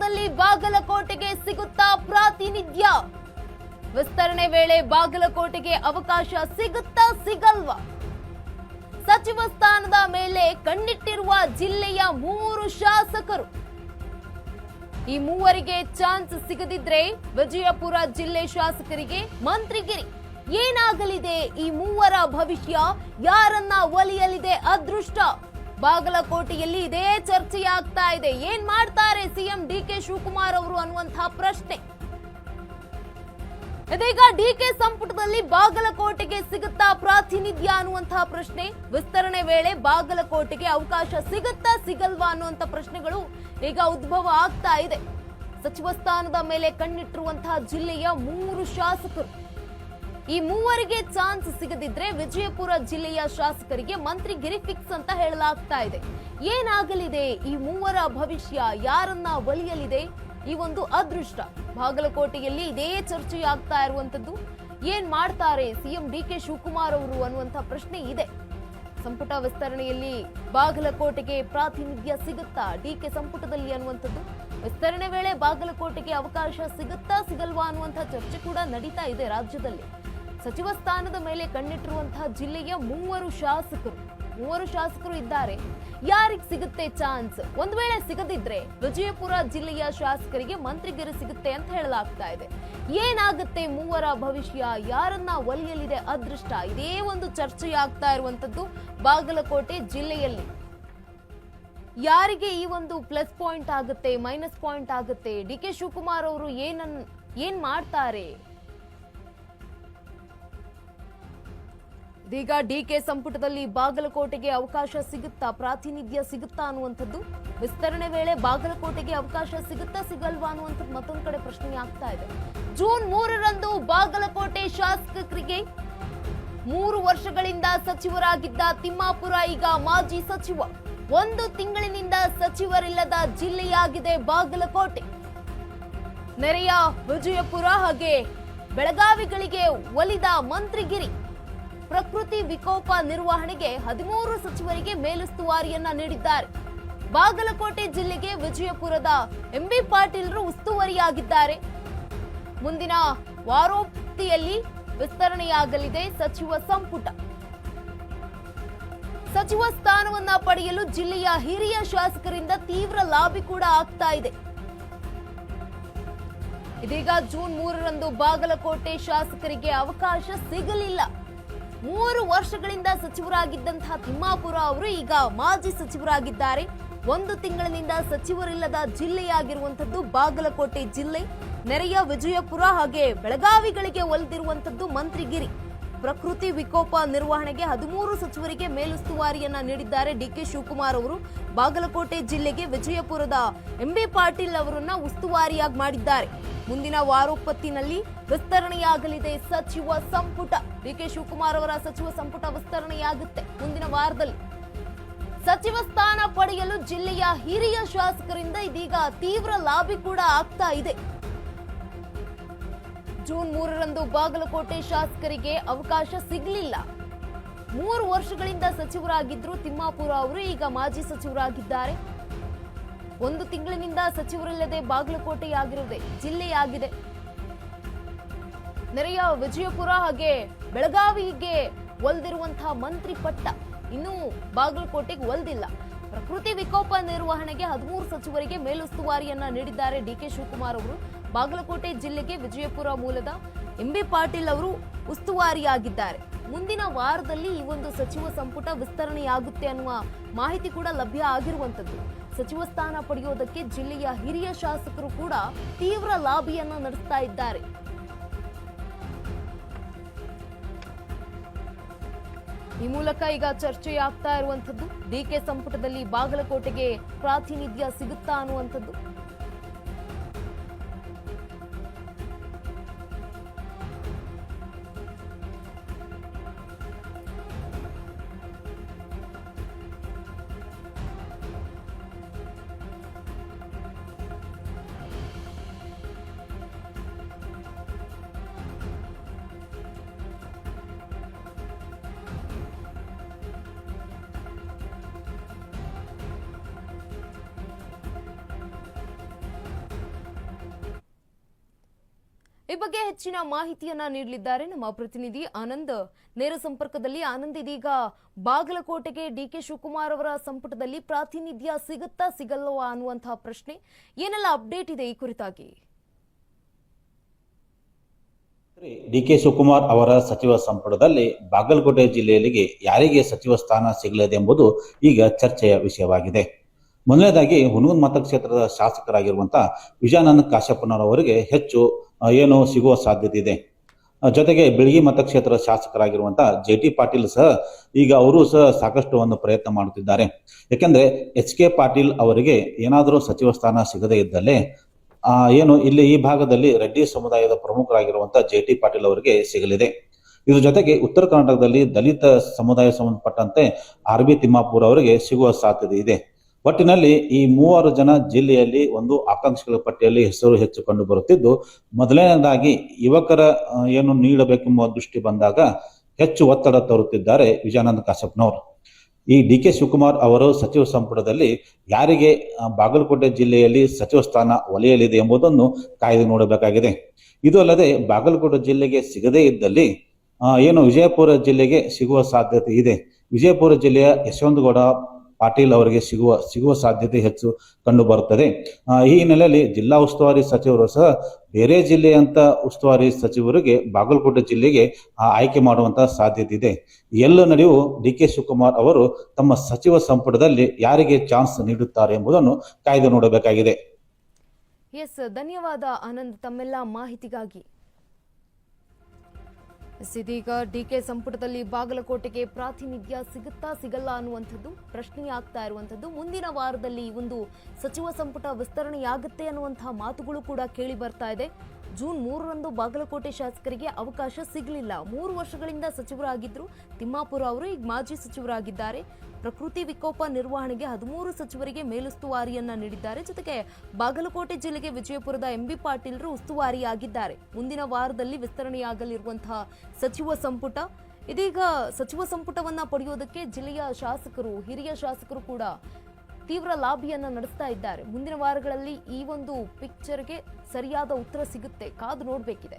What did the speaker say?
ಸಂಪುಟದಲ್ಲಿ ಬಾಗಲಕೋಟೆಗೆ ಸಿಗುತ್ತಾ ಪ್ರಾತಿನಿಧ್ಯ? ವಿಸ್ತರಣೆ ವೇಳೆ ಬಾಗಲಕೋಟೆಗೆ ಅವಕಾಶ ಸಿಗುತ್ತಾ ಸಿಗಲ್ವಾ? ಸಚಿವ ಸ್ಥಾನದ ಮೇಲೆ ಕಣ್ಣಿಟ್ಟಿರುವ ಜಿಲ್ಲೆಯ 3 ಶಾಸಕರು. ಈ ಮೂವರಿಗೆ ಚಾನ್ಸ್ ಸಿಗದಿದ್ರೆ ವಿಜಯಪುರ ಜಿಲ್ಲೆ ಶಾಸಕರಿಗೆ ಮಂತ್ರಿಗಿರಿ. ಏನಾಗಲಿದೆ ಈ ಮೂವರ ಭವಿಷ್ಯ? ಯಾರನ್ನ ಒಲಿಯಲಿದೆ ಅದೃಷ್ಟ? ಬಾಗಲಕೋಟೆಯಲ್ಲಿ ಇದೇ ಚರ್ಚೆಯಾಗ್ತಾ ಇದೆ. ಏನ್ ಮಾಡ್ತಾರೆ ಸಿಎಂ ಡಿಕೆ ಶಿವಕುಮಾರ್ ಅವರು ಅನ್ನುವಂತಹ ಪ್ರಶ್ನೆ. ಇದೀಗ ಡಿಕೆ ಸಂಪುಟದಲ್ಲಿ ಬಾಗಲಕೋಟೆಗೆ ಸಿಗುತ್ತಾ ಪ್ರಾತಿನಿಧ್ಯ ಅನ್ನುವಂತಹ ಪ್ರಶ್ನೆ. ವಿಸ್ತರಣೆ ವೇಳೆ ಬಾಗಲಕೋಟೆಗೆ ಅವಕಾಶ ಸಿಗುತ್ತಾ ಸಿಗಲ್ವಾ ಅನ್ನುವಂತ ಪ್ರಶ್ನೆಗಳು ಈಗ ಉದ್ಭವ ಆಗ್ತಾ ಇದೆ. ಸಚಿವ ಸ್ಥಾನದ ಮೇಲೆ ಕಣ್ಣಿಟ್ಟಿರುವಂತಹ ಜಿಲ್ಲೆಯ 3 ಶಾಸಕರು. ಈ ಮೂವರಿಗೆ ಚಾನ್ಸ್ ಸಿಗದಿದ್ರೆ ವಿಜಯಪುರ ಜಿಲ್ಲೆಯ ಶಾಸಕರಿಗೆ ಮಂತ್ರಿಗಿರಿ ಫಿಕ್ಸ್ ಅಂತ ಹೇಳಲಾಗ್ತಾ ಇದೆ. ಏನಾಗಲಿದೆ ಈ ಮೂವರ ಭವಿಷ್ಯ? ಯಾರನ್ನ ಒಲಿಯಲಿದೆ ಈ ಒಂದು ಅದೃಷ್ಟ? ಬಾಗಲಕೋಟೆಯಲ್ಲಿ ಇದೇ ಚರ್ಚೆಯಾಗ್ತಾ ಇರುವಂತದ್ದು. ಏನ್ ಮಾಡ್ತಾರೆ ಸಿಎಂ ಡಿಕೆ ಶಿವಕುಮಾರ್ ಅವರು ಅನ್ನುವಂತ ಪ್ರಶ್ನೆ ಇದೆ. ಸಂಪುಟ ವಿಸ್ತರಣೆಯಲ್ಲಿ ಬಾಗಲಕೋಟೆಗೆ ಪ್ರಾತಿನಿಧ್ಯ ಸಿಗುತ್ತಾ ಡಿಕೆ ಸಂಪುಟದಲ್ಲಿ ಅನ್ನುವಂಥದ್ದು. ವಿಸ್ತರಣೆ ವೇಳೆ ಬಾಗಲಕೋಟೆಗೆ ಅವಕಾಶ ಸಿಗುತ್ತಾ ಸಿಗಲ್ವಾ ಅನ್ನುವಂತಹ ಚರ್ಚೆ ಕೂಡ ನಡೀತಾ ಇದೆ ರಾಜ್ಯದಲ್ಲಿ. ಸಚಿವ ಸ್ಥಾನದ ಮೇಲೆ ಕಣ್ಣಿಟ್ಟಿರುವಂತಹ ಜಿಲ್ಲೆಯ 3 ಶಾಸಕರು ಇದ್ದಾರೆ. ಯಾರಿಗೆ ಸಿಗುತ್ತೆ ಚಾನ್ಸ್? ಒಂದ್ ವೇಳೆ ಸಿಗದಿದ್ರೆ ವಿಜಯಪುರ ಜಿಲ್ಲೆಯ ಶಾಸಕರಿಗೆ ಮಂತ್ರಿಗಿರಿ ಸಿಗುತ್ತೆ ಅಂತ ಹೇಳಲಾಗ್ತಾ ಇದೆ. ಏನಾಗುತ್ತೆ ಮೂವರ ಭವಿಷ್ಯ? ಯಾರನ್ನ ಒಲಿಯಲಿದೆ ಅದೃಷ್ಟ? ಇದೇ ಒಂದು ಚರ್ಚೆಯಾಗ್ತಾ ಇರುವಂತದ್ದು ಬಾಗಲಕೋಟೆ ಜಿಲ್ಲೆಯಲ್ಲಿ. ಯಾರಿಗೆ ಈ ಒಂದು ಪ್ಲಸ್ ಪಾಯಿಂಟ್ ಆಗುತ್ತೆ, ಮೈನಸ್ ಪಾಯಿಂಟ್ ಆಗುತ್ತೆ? ಡಿಕೆ ಶಿವಕುಮಾರ್ ಅವರು ಏನ್ ಮಾಡ್ತಾರೆ? ಇದೀಗ ಡಿಕೆ ಸಂಪುಟದಲ್ಲಿ ಬಾಗಲಕೋಟೆಗೆ ಅವಕಾಶ ಸಿಗುತ್ತಾ, ಪ್ರಾತಿನಿಧ್ಯ ಸಿಗುತ್ತಾ ಅನ್ನುವಂಥದ್ದು. ವಿಸ್ತರಣೆ ವೇಳೆ ಬಾಗಲಕೋಟೆಗೆ ಅವಕಾಶ ಸಿಗುತ್ತಾ ಸಿಗಲ್ವಾ ಅನ್ನುವಂಥದ್ದು ಮತ್ತೊಂದು ಕಡೆ ಪ್ರಶ್ನೆ ಆಗ್ತಾ ಇದೆ. ಜೂನ್ 3ರಂದು ಬಾಗಲಕೋಟೆ ಶಾಸಕರಿಗೆ 3 ವರ್ಷಗಳಿಂದ ಸಚಿವರಾಗಿದ್ದ ತಿಮ್ಮಾಪುರ ಈಗ ಮಾಜಿ ಸಚಿವ. 1 ತಿಂಗಳಿನಿಂದ ಸಚಿವರಿಲ್ಲದ ಜಿಲ್ಲೆಯಾಗಿದೆ ಬಾಗಲಕೋಟೆ. ನೆರೆಯ ವಿಜಯಪುರ ಹಾಗೆ ಬೆಳಗಾವಿಗಳಿಗೆ ಒಲಿದ ಮಂತ್ರಿಗಿರಿ. ಪ್ರಕೃತಿ ವಿಕೋಪ ನಿರ್ವಹಣೆಗೆ 13 ಸಚಿವರಿಗೆ ಮೇಲುಸ್ತುವಾರಿಯನ್ನ ನೀಡಿದ್ದಾರೆ. ಬಾಗಲಕೋಟೆ ಜಿಲ್ಲೆಗೆ ವಿಜಯಪುರದ ಎಂಬಿ ಪಾಟೀಲ್ರು ಉಸ್ತುವಾರಿಯಾಗಿದ್ದಾರೆ. ಮುಂದಿನ ವಾರೋಕ್ತಿಯಲ್ಲಿ ವಿಸ್ತರಣೆಯಾಗಲಿದೆ ಸಚಿವ ಸಂಪುಟ. ಸಚಿವ ಸ್ಥಾನವನ್ನ ಪಡೆಯಲು ಜಿಲ್ಲೆಯ ಹಿರಿಯ ಶಾಸಕರಿಂದ ತೀವ್ರ ಲಾಬಿ ಕೂಡ ಆಗ್ತಾ ಇದೆ. ಇದೀಗ ಜೂನ್ 3ರಂದು ಬಾಗಲಕೋಟೆ ಶಾಸಕರಿಗೆ ಅವಕಾಶ ಸಿಗಲಿಲ್ಲ. 3 ವರ್ಷಗಳಿಂದ ಸಚಿವರಾಗಿದ್ದಂತಹ ತಿಮ್ಮಾಪುರ ಅವರು ಈಗ ಮಾಜಿ ಸಚಿವರಾಗಿದ್ದಾರೆ. 1 ತಿಂಗಳಿನಿಂದ ಸಚಿವರಿಲ್ಲದ ಜಿಲ್ಲೆಯಾಗಿರುವಂತದ್ದು ಬಾಗಲಕೋಟೆ ಜಿಲ್ಲೆ. ನೆರೆಯ ವಿಜಯಪುರ ಹಾಗೆ ಬೆಳಗಾವಿಗಳಿಗೆ ಒಲಿದಿರುವಂತದ್ದು ಮಂತ್ರಿಗಿರಿ. ಪ್ರಕೃತಿ ವಿಕೋಪ ನಿರ್ವಹಣೆಗೆ 13 ಸಚಿವರಿಗೆ ಮೇಲುಸ್ತುವಾರಿಯನ್ನ ನೀಡಿದ್ದಾರೆ ಡಿಕೆ ಶಿವಕುಮಾರ್ ಅವರು. ಬಾಗಲಕೋಟೆ ಜಿಲ್ಲೆಗೆ ವಿಜಯಪುರದ ಎಂಬಿ ಪಾಟೀಲ್ ಅವರನ್ನ ಉಸ್ತುವಾರಿಯಾಗಿ ಮಾಡಿದ್ದಾರೆ. ಮುಂದಿನ ವಾರೋಪತ್ತಿನಲ್ಲಿ ವಿಸ್ತರಣೆಯಾಗಲಿದೆ ಸಚಿವ ಸಂಪುಟ. ಡಿಕೆ ಶಿವಕುಮಾರ್ ಅವರ ಸಚಿವ ಸಂಪುಟ ವಿಸ್ತರಣೆಯಾಗುತ್ತೆ ಮುಂದಿನ ವಾರದಲ್ಲಿ. ಸಚಿವ ಸ್ಥಾನ ಪಡೆಯಲು ಜಿಲ್ಲೆಯ ಹಿರಿಯ ಶಾಸಕರಿಂದ ಇದೀಗ ತೀವ್ರ ಲಾಬಿ ಕೂಡ ಆಗ್ತಾ ಇದೆ. ಜೂನ್ 3ರಂದು ಬಾಗಲಕೋಟೆ ಶಾಸಕರಿಗೆ ಅವಕಾಶ ಸಿಗಲಿಲ್ಲ. 3 ವರ್ಷಗಳಿಂದ ಸಚಿವರಾಗಿದ್ರು ತಿಮ್ಮಾಪುರ ಅವರು ಈಗ ಮಾಜಿ ಸಚಿವರಾಗಿದ್ದಾರೆ. 1 ತಿಂಗಳಿನಿಂದ ಸಚಿವರಿಲ್ಲದೆ ಬಾಗಲಕೋಟೆಯಾಗಿರುವುದೇ ಜಿಲ್ಲೆಯಾಗಿದೆ. ನೆರೆಯ ವಿಜಯಪುರ ಹಾಗೆ ಬೆಳಗಾವಿಗೆ ಒಲ್ದಿರುವಂತಹ ಮಂತ್ರಿ ಪಟ್ಟ ಇನ್ನೂ ಬಾಗಲಕೋಟೆಗೆ ಒಲ್ದಿಲ್ಲ. ಪ್ರಕೃತಿ ವಿಕೋಪ ನಿರ್ವಹಣೆಗೆ 13 ಸಚಿವರಿಗೆ ಮೇಲುಸ್ತುವಾರಿಯನ್ನ ನೀಡಿದ್ದಾರೆ ಡಿಕೆ ಶಿವಕುಮಾರ್ ಅವರು. ಬಾಗಲಕೋಟೆ ಜಿಲ್ಲೆಗೆ ವಿಜಯಪುರ ಮೂಲದ ಎಂಬಿ ಪಾಟೀಲ್ ಅವರು ಉಸ್ತುವಾರಿಯಾಗಿದ್ದಾರೆ. ಮುಂದಿನ ವಾರದಲ್ಲಿ ಈ ಒಂದು ಸಚಿವ ಸಂಪುಟ ವಿಸ್ತರಣೆಯಾಗುತ್ತೆ ಅನ್ನುವ ಮಾಹಿತಿ ಕೂಡ ಲಭ್ಯ ಆಗಿರುವಂತದ್ದು. ಸಚಿವ ಸ್ಥಾನ ಪಡೆಯೋದಕ್ಕೆ ಜಿಲ್ಲೆಯ ಹಿರಿಯ ಶಾಸಕರು ಕೂಡ ತೀವ್ರ ಲಾಬಿಯನ್ನ ನಡೆಸ್ತಾ ಇದ್ದಾರೆ. ಈ ಮೂಲಕ ಈಗ ಚರ್ಚೆಯಾಗ್ತಾ ಇರುವಂತದ್ದು ಡಿಕೆ ಸಂಪುಟದಲ್ಲಿ ಬಾಗಲಕೋಟೆಗೆ ಪ್ರಾತಿನಿಧ್ಯ ಸಿಗುತ್ತಾ ಅನ್ನುವಂಥದ್ದು. ಈ ಬಗ್ಗೆ ಹೆಚ್ಚಿನ ಮಾಹಿತಿಯನ್ನ ನೀಡಲಿದ್ದಾರೆ ನಮ್ಮ ಪ್ರತಿನಿಧಿ ಆನಂದ್. ನೇರ ಸಂಪರ್ಕದಲ್ಲಿ ಆನಂದ್, ಇದೀಗ ಬಾಗಲಕೋಟೆಗೆ ಡಿಕೆ ಶಿವಕುಮಾರ್ ಅವರ ಸಂಪುಟದಲ್ಲಿ ಪ್ರಾತಿನಿಧ್ಯ ಸಿಗುತ್ತಾ ಸಿಗಲ್ವಾ ಅನ್ನುವಂತಹ ಪ್ರಶ್ನೆ, ಏನೆಲ್ಲ ಅಪ್ಡೇಟ್ ಇದೆ ಈ ಕುರಿತಾಗಿ? ಡಿಕೆ ಶಿವಕುಮಾರ್ ಅವರ ಸಚಿವ ಸಂಪುಟದಲ್ಲಿ ಬಾಗಲಕೋಟೆ ಜಿಲ್ಲೆಯಲ್ಲಿ ಯಾರಿಗೆ ಸಚಿವ ಸ್ಥಾನ ಸಿಗಲಿದೆ ಎಂಬುದು ಈಗ ಚರ್ಚೆಯ ವಿಷಯವಾಗಿದೆ. ಮೊದಲನೇದಾಗಿ ಹುನಗುಂದ ಮತಕ್ಷೇತ್ರದ ಶಾಸಕರಾಗಿರುವಂತಹ ವಿಜಯಾನಂದ ಕಾಶಪ್ಪನವರಿಗೆ ಹೆಚ್ಚು ಸಿಗುವ ಸಾಧ್ಯತೆ ಇದೆ. ಜೊತೆಗೆ ಬೆಳಗಿ ಮತಕ್ಷೇತ್ರದ ಶಾಸಕರಾಗಿರುವಂತಹ ಜೆ.ಟಿ. ಪಾಟೀಲ್ ಸಹ ಈಗ ಅವರು ಸಹ ಸಾಕಷ್ಟು ಒಂದು ಪ್ರಯತ್ನ ಮಾಡುತ್ತಿದ್ದಾರೆ. ಯಾಕೆಂದ್ರೆ ಎಚ್.ಕೆ. ಪಾಟೀಲ್ ಅವರಿಗೆ ಏನಾದರೂ ಸಚಿವ ಸ್ಥಾನ ಸಿಗದೇ ಇದ್ದಲ್ಲಿ ಇಲ್ಲಿ ಈ ಭಾಗದಲ್ಲಿ ರೆಡ್ಡಿ ಸಮುದಾಯದ ಪ್ರಮುಖರಾಗಿರುವಂತಹ ಜೆ.ಟಿ. ಪಾಟೀಲ್ ಅವರಿಗೆ ಸಿಗಲಿದೆ. ಇದ್ರ ಜೊತೆಗೆ ಉತ್ತರ ಕರ್ನಾಟಕದಲ್ಲಿ ದಲಿತ ಸಮುದಾಯ ಸಂಬಂಧಪಟ್ಟಂತೆ ಆರ್.ಬಿ. ತಿಮ್ಮಾಪುರ್ ಅವರಿಗೆ ಸಿಗುವ ಸಾಧ್ಯತೆ ಇದೆ. ಒಟ್ಟಿನಲ್ಲಿ ಈ 3 ಜನ ಜಿಲ್ಲೆಯಲ್ಲಿ ಒಂದು ಆಕಾಂಕ್ಷಿಗಳ ಪಟ್ಟಿಯಲ್ಲಿ ಹೆಸರು ಹೆಚ್ಚು ಕಂಡು ಬರುತ್ತಿದ್ದು, ಮೊದಲನೇದಾಗಿ ಯುವಕರ ನೀಡಬೇಕೆಂಬ ದೃಷ್ಟಿ ಬಂದಾಗ ಹೆಚ್ಚು ಒತ್ತಡ ತರುತ್ತಿದ್ದಾರೆ ವಿಜಯಾನಂದ ಕಾಶಪ್ಪನವರು. ಈ ಡಿ.ಕೆ. ಶಿವಕುಮಾರ್ ಅವರು ಸಚಿವ ಸಂಪುಟದಲ್ಲಿ ಯಾರಿಗೆ ಬಾಗಲಕೋಟೆ ಜಿಲ್ಲೆಯಲ್ಲಿ ಸಚಿವ ಸ್ಥಾನ ಒಲೆಯಲಿದೆ ಎಂಬುದನ್ನು ಕಾಯ್ದು ನೋಡಬೇಕಾಗಿದೆ. ಇದು ಅಲ್ಲದೆ ಬಾಗಲಕೋಟೆ ಜಿಲ್ಲೆಗೆ ಸಿಗದೇ ಇದ್ದಲ್ಲಿ ವಿಜಯಪುರ ಜಿಲ್ಲೆಗೆ ಸಿಗುವ ಸಾಧ್ಯತೆ ಇದೆ. ವಿಜಯಪುರ ಜಿಲ್ಲೆಯ ಯಶವಂತಗೌಡ ಪಾಟೀಲ್ ಅವರಿಗೆ ಸಿಗುವ ಸಾಧ್ಯತೆ ಹೆಚ್ಚು ಕಂಡು ಬರುತ್ತದೆ. ಈ ಹಿನ್ನೆಲೆಯಲ್ಲಿ ಜಿಲ್ಲಾ ಉಸ್ತುವಾರಿ ಸಚಿವರು ಸಹ ಬೇರೆ ಜಿಲ್ಲೆಯಂತ ಉಸ್ತುವಾರಿ ಸಚಿವರಿಗೆ ಬಾಗಲಕೋಟೆ ಜಿಲ್ಲೆಗೆ ಆಯ್ಕೆ ಮಾಡುವಂತಹ ಸಾಧ್ಯತೆ ಇದೆ. ಎಲ್ಲ ನಡೆಯೂ ಡಿ.ಕೆ. ಶಿವಕುಮಾರ್ ಅವರು ತಮ್ಮ ಸಚಿವ ಸಂಪುಟದಲ್ಲಿ ಯಾರಿಗೆ ಚಾನ್ಸ್ ನೀಡುತ್ತಾರೆ ಎಂಬುದನ್ನು ಕಾಯ್ದು ನೋಡಬೇಕಾಗಿದೆ. ಎಸ್, ಧನ್ಯವಾದ ಆನಂದ್ ತಮ್ಮೆಲ್ಲ ಮಾಹಿತಿಗಾಗಿ. ಇದೀಗ ಡಿಕೆ ಸಂಪುಟದಲ್ಲಿ ಬಾಗಲಕೋಟೆಗೆ ಪ್ರಾತಿನಿಧ್ಯ ಸಿಗುತ್ತಾ ಸಿಗಲ್ಲ ಅನ್ನುವಂಥದ್ದು ಪ್ರಶ್ನೆಯಾಗ್ತಾ ಇರುವಂಥದ್ದು. ಮುಂದಿನ ವಾರದಲ್ಲಿ ಒಂದು ಸಚಿವ ಸಂಪುಟ ವಿಸ್ತರಣೆಯಾಗುತ್ತೆ ಅನ್ನುವಂತಹ ಮಾತುಗಳು ಕೂಡ ಕೇಳಿ ಬರ್ತಾ ಇದೆ. ಜೂನ್ 3ರಂದು ಬಾಗಲಕೋಟೆ ಶಾಸಕರಿಗೆ ಅವಕಾಶ ಸಿಗಲಿಲ್ಲ. 3 ವರ್ಷಗಳಿಂದ ಸಚಿವರಾಗಿದ್ರು ತಿಮ್ಮಾಪುರ ಅವರು, ಈಗ ಮಾಜಿ ಸಚಿವರಾಗಿದ್ದಾರೆ. ಪ್ರಕೃತಿ ವಿಕೋಪ ನಿರ್ವಹಣೆಗೆ 13 ಸಚಿವರಿಗೆ ಮೇಲುಸ್ತುವಾರಿಯನ್ನ ನೀಡಿದ್ದಾರೆ. ಜೊತೆಗೆ ಬಾಗಲಕೋಟೆ ಜಿಲ್ಲೆಗೆ ವಿಜಯಪುರದ ಎಂ.ಬಿ. ಪಾಟೀಲ್ರು ಉಸ್ತುವಾರಿಯಾಗಿದ್ದಾರೆ. ಮುಂದಿನ ವಾರದಲ್ಲಿ ವಿಸ್ತರಣೆಯಾಗಲಿರುವಂತಹ ಸಚಿವ ಸಂಪುಟ, ಇದೀಗ ಸಚಿವ ಸಂಪುಟವನ್ನ ಪಡೆಯೋದಕ್ಕೆ ಜಿಲ್ಲೆಯ ಶಾಸಕರು, ಹಿರಿಯ ಶಾಸಕರು ಕೂಡ ತೀವ್ರ ಲಾಬಿಯನ್ನ ನಡೆಸ್ತಾ ಇದ್ದಾರೆ. ಮುಂದಿನ ವಾರಗಳಲ್ಲಿ ಈ ಒಂದು ಪಿಕ್ಚರ್ಗೆ ಸರಿಯಾದ ಉತ್ತರ ಸಿಗುತ್ತೆ, ಕಾದು ನೋಡಬೇಕಿದೆ.